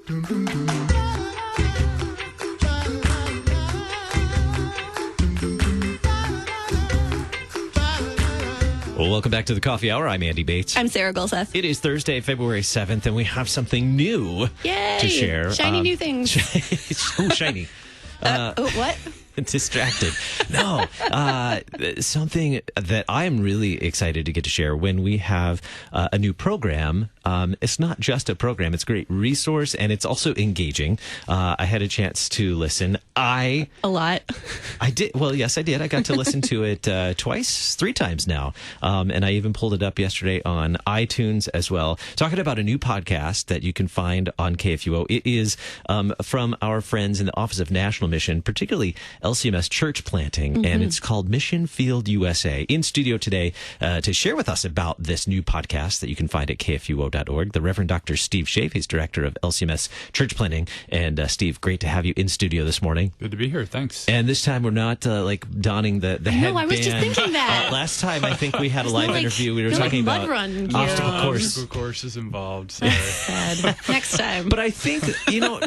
Well, welcome back to the Coffee Hour. I'm Andy Bates. I'm Sarah Gulseth. It is Thursday, February 7th, and we have something new to share. Shiny new things. Shiny. What? Distracted. No, something that I am really excited to get to share when we have a new program. It's not just a program. It's a great resource, and it's also engaging. I had a chance to listen. A lot. I did. Well, yes, I did. I got to listen to it three times now. And I even pulled it up yesterday on iTunes as well. Talking about a new podcast that you can find on KFUO. It is from our friends in the Office of National Mission, particularly LCMS Church Planting, and it's called Mission Field USA. In studio today to share with us about this new podcast that you can find at KFUO.org, the Reverend Dr. Steve Schaaf. He's director of LCMS Church Planting. And Steve, great to have you in studio this morning. Good to be here. Thanks. And this time we're not like donning the headband. No, I was just thinking that. Last time I think we had a live interview. We were talking about obstacle course. Obstacle courses involved. Sorry. Sad. Next time. But I think,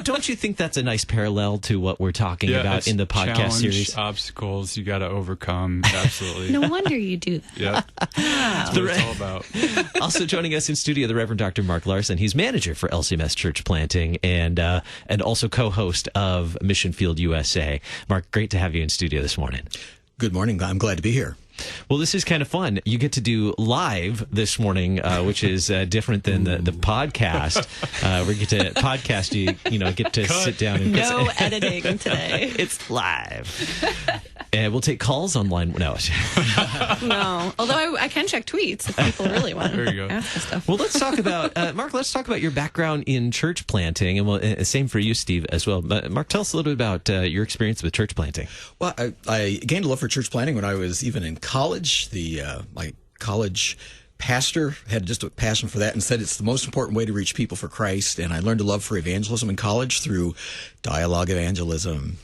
don't you think that's a nice parallel to what we're talking about in the podcast series? Obstacles you got to overcome. Absolutely. No wonder you do that. Yeah. That's what it's all about. Also joining us in studio, the Reverend Dr. Mark Larson. He's manager for LCMS Church Planting and also co-host of Mission Field USA. Mark, great to have you in studio this morning. Good morning. I'm glad to be here. Well, this is kind of fun. You get to do live this morning, which is different than the podcast. We get to podcast. You get to sit down and no editing today. It's live. And we'll take calls online. No. No. Although I can check tweets if people really want to ask us stuff. Well, let's talk about, Mark, let's talk about your background in church planting. And same for you, Steve, as well. But Mark, tell us a little bit about your experience with church planting. Well, I gained a love for church planting when I was even in college. My college pastor had just a passion for that and said it's the most important way to reach people for Christ. And I learned a love for evangelism in college through dialogue evangelism.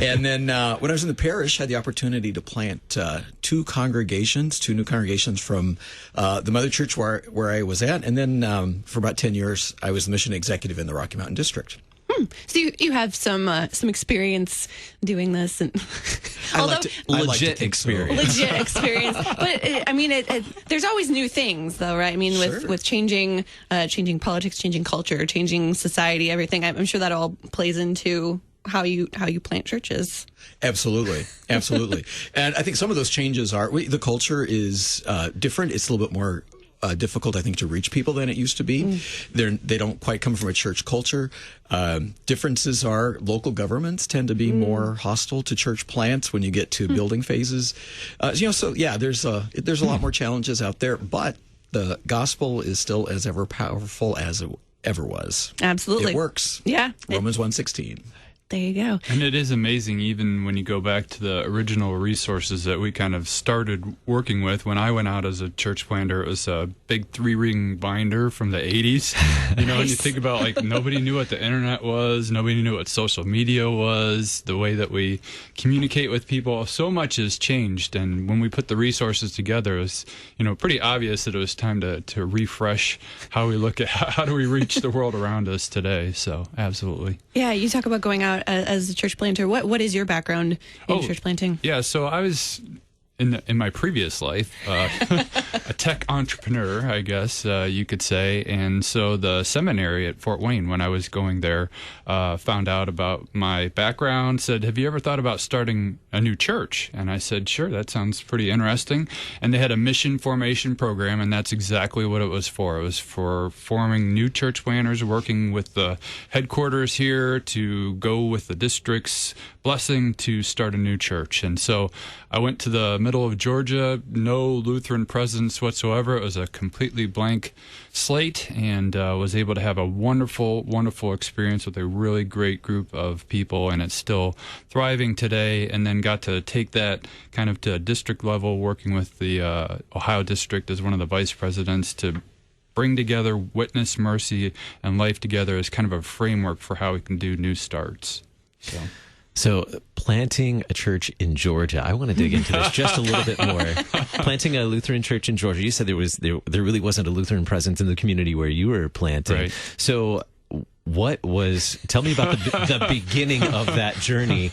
And then when I was in the parish, I had the opportunity to plant two new congregations from the mother church where I was at. And then for about 10 years, I was the mission executive in the Rocky Mountain District. So you have some experience doing this, and legit experience. Legit experience. But there's always new things, though, right? I mean, with changing politics, changing culture, changing society, everything. I'm sure that all plays into how you plant churches. Absolutely. And I think some of those changes are the culture is different. It's a little bit more difficult, I think, to reach people than it used to be. They don't quite come from a church culture. Differences are local governments tend to be more hostile to church plants when you get to building phases. There's a lot more challenges out there, but the gospel is still as ever powerful as it ever was. Absolutely. It works. Yeah. Romans 1:16. There you go. And it is amazing, even when you go back to the original resources that we kind of started working with. When I went out as a church planter, it was a big 3-ring binder from the 80s. Nice. And you think about, nobody knew what the internet was. Nobody knew what social media was, the way that we communicate with people. So much has changed. And when we put the resources together, it was, pretty obvious that it was time to refresh how we look at how do we reach the world around us today. So, absolutely. Yeah, you talk about going out as a church planter. What is your background in church planting? Yeah, so I was in my previous life a tech entrepreneur, I guess you could say. And so the seminary at Fort Wayne, when I was going there, found out about my background, said, "Have you ever thought about starting a new church?" And I said, "Sure, that sounds pretty interesting." And they had a mission formation program, and that's exactly what it was for. It was for forming new church planters, working with the headquarters here to go with the district's blessing to start a new church. And so I went to the middle of Georgia, no Lutheran presence whatsoever. It was a completely blank slate, and was able to have a wonderful, wonderful experience with a really great group of people, and it's still thriving today. And then got to take that kind of to district level, working with the Ohio district as one of the vice presidents to bring together witness, mercy, and life together as kind of a framework for how we can do new starts. So planting a church in Georgia, I want to dig into this just a little bit more. Planting a Lutheran church in Georgia, you said there really wasn't a Lutheran presence in the community where you were planting. Right. So tell me about the beginning of that journey.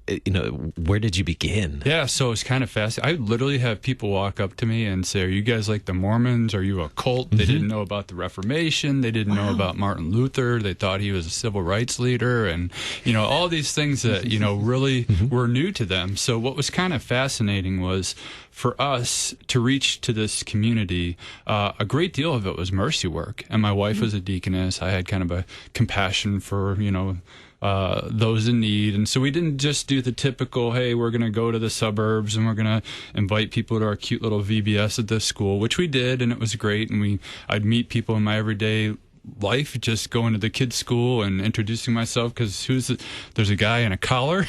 Where did you begin? Yeah, so it's kind of fast. I literally have people walk up to me and say, "Are you guys like the Mormons? Are you a cult?" They didn't know about the Reformation. They didn't know about Martin Luther. They thought he was a civil rights leader, and all these things that really were new to them. So what was kind of fascinating was for us to reach to this community. A great deal of it was mercy work, and my wife was a deaconess. I had kind of a compassion for those in need. And so we didn't just do the typical, hey, we're going to go to the suburbs and we're going to invite people to our cute little VBS at this school, which we did, and it was great. And I'd meet people in my everyday life, just going to the kids' school and introducing myself because there's a guy in a collar.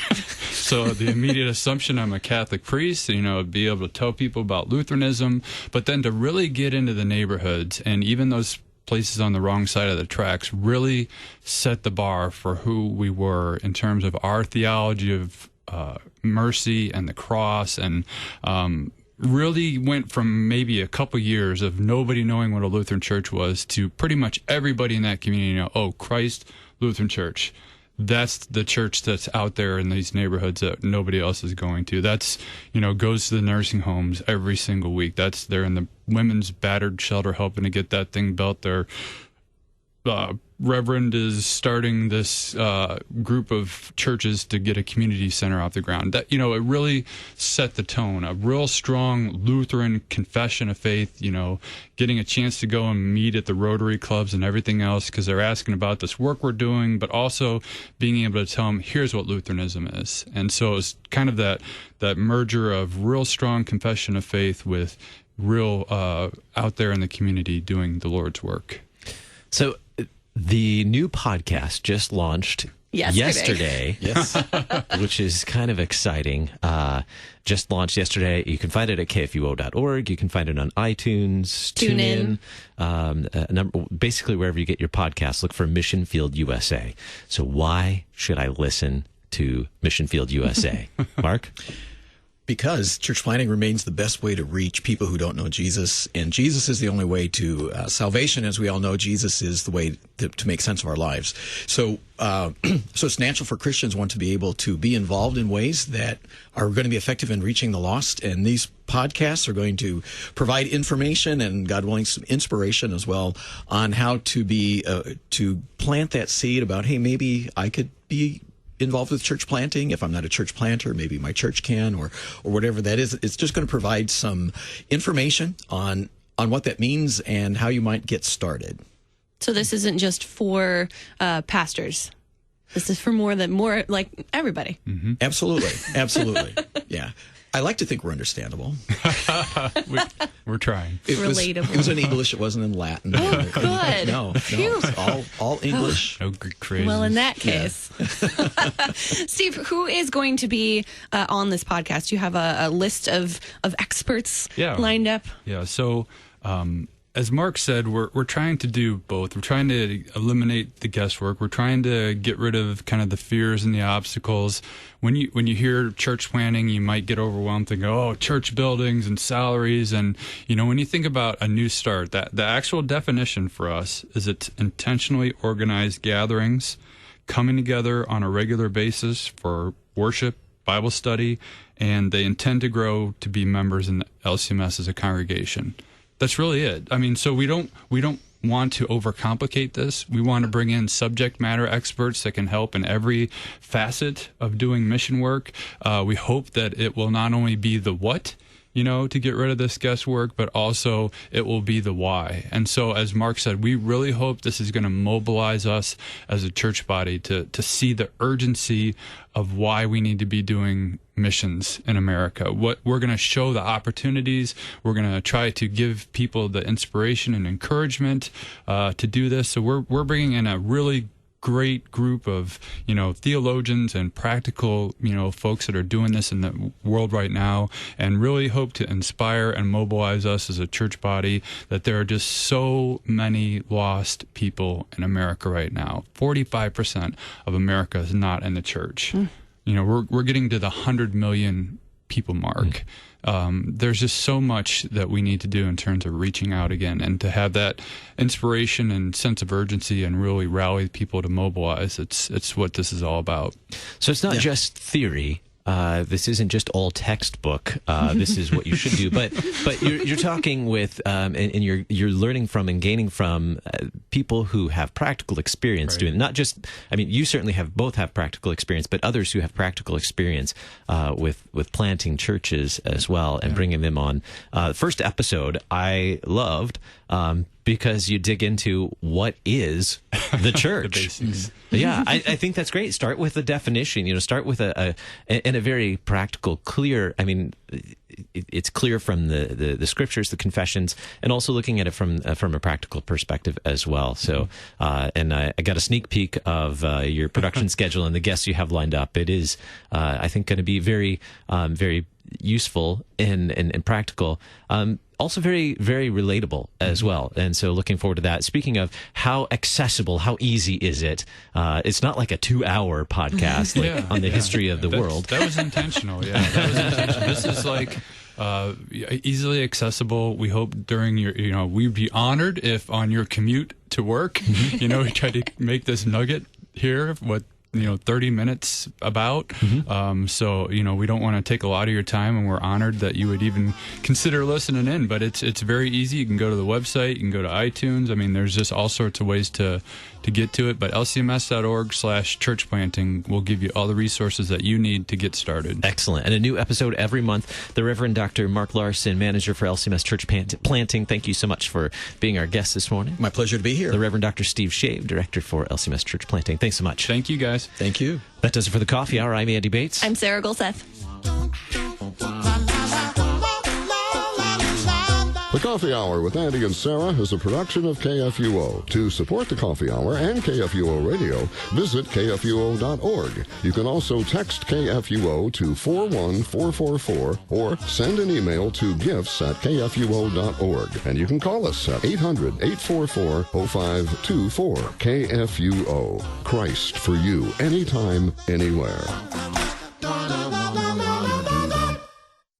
So the immediate assumption I'm a Catholic priest, be able to tell people about Lutheranism, but then to really get into the neighborhoods and even those places on the wrong side of the tracks really set the bar for who we were in terms of our theology of mercy and the cross, and really went from maybe a couple years of nobody knowing what a Lutheran church was to pretty much everybody in that community Christ Lutheran Church. That's the church that's out there in these neighborhoods that nobody else is going to. That's, goes to the nursing homes every single week. They're in the women's battered shelter helping to get that thing built. Their Reverend is starting this group of churches to get a community center off the ground. That, it really set the tone. A real strong Lutheran confession of faith, getting a chance to go and meet at the Rotary clubs and everything else because they're asking about this work we're doing, but also being able to tell them, here's what Lutheranism is. And so it's kind of that merger of real strong confession of faith with real out there in the community doing the Lord's work. So the new podcast just launched yesterday. Yes. Which is kind of exciting. Just launched yesterday. You can find it at kfuo.org. You can find it on iTunes, TuneIn, basically wherever you get your podcasts. Look for Mission Field USA. So why should I listen to Mission Field USA? Mark? Because church planting remains the best way to reach people who don't know Jesus, and Jesus is the only way to salvation. As we all know, Jesus is the way to make sense of our lives. So, so it's natural for Christians want to be able to be involved in ways that are going to be effective in reaching the lost. And these podcasts are going to provide information and, God willing, some inspiration as well on how to be to plant that seed about, hey, maybe I could be involved with church planting. If I'm not a church planter, maybe my church can, or whatever that is. It's just going to provide some information on what that means and how you might get started. So this isn't just for pastors. This is for more like everybody. Mm-hmm. Absolutely. Yeah. I like to think we're understandable. We're trying. Relatable. It was in English. It wasn't in Latin. Oh, good. No. It's all English. No Greek crazy. Well, in that case, Steve, who is going to be on this podcast? You have a list of experts lined up. Yeah. So, as Mark said, we're trying to do both. We're trying to eliminate the guesswork. We're trying to get rid of kind of the fears and the obstacles. When you hear church planting, you might get overwhelmed thinking, oh, church buildings and salaries. And, when you think about a new start, the actual definition for us is it's intentionally organized gatherings coming together on a regular basis for worship, Bible study, and they intend to grow to be members in LCMS as a congregation. That's really it. I mean, so we don't want to overcomplicate this. We want to bring in subject matter experts that can help in every facet of doing mission work. We hope that it will not only be the what, to get rid of this guesswork, but also it will be the why. And so, as Mark said, we really hope this is going to mobilize us as a church body to see the urgency of why we need to be doing missions in America. What we're going to show the opportunities. We're going to try to give people the inspiration and encouragement to do this. So we're bringing in a really great group of, theologians and practical, folks that are doing this in the world right now, and really hope to inspire and mobilize us as a church body that there are just so many lost people in America right now. 45% of America is not in the church. We're getting to the 100 million people mark. there's just so much that we need to do in terms of reaching out again, and to have that inspiration and sense of urgency and really rally people to mobilize. It's what this is all about. So it's not just theory. This isn't just all textbook. This is what you should do. But you're talking with and you're learning from and gaining from people who have practical experience doing it. Not just. I mean, you certainly both have practical experience, but others who have practical experience with planting churches as well and bringing them on. The first episode I loved. Because you dig into what is the church. The basics. Yeah, I think that's great. Start with the definition. Start with a very practical, clear. I mean, it's clear from the scriptures, the confessions, and also looking at it from a practical perspective as well. So, and I got a sneak peek of your production schedule and the guests you have lined up. It is, I think, going to be very, very useful and practical. Also very, very relatable as well. And so looking forward to that. Speaking of how accessible, how easy is it? It's not like a 2-hour podcast on the history of the world. That was intentional. Yeah, that was intentional. This is like easily accessible. We hope during your, we'd be honored if on your commute to work, we try to make this nugget here, 30 minutes about. So, we don't want to take a lot of your time, and we're honored that you would even consider listening in. But it's very easy. You can go to the website. You can go to iTunes. I mean, there's just all sorts of ways to get to it. But lcms.org/churchplanting will give you all the resources that you need to get started. Excellent. And a new episode every month. The Reverend Dr. Mark Larson, manager for LCMS Church Planting. Thank you so much for being our guest this morning. My pleasure to be here. The Reverend Dr. Steve Shave, director for LCMS Church Planting. Thanks so much. Thank you, guys. Thank you. That does it for the Coffee Hour. I'm Andy Bates. I'm Sarah Golseth. The Coffee Hour with Andy and Sarah is a production of KFUO. To support the Coffee Hour and KFUO Radio, visit KFUO.org. You can also text KFUO to 41444 or send an email to gifts@KFUO.org. And you can call us at 800-844-0524. KFUO. Christ for you, anytime, anywhere.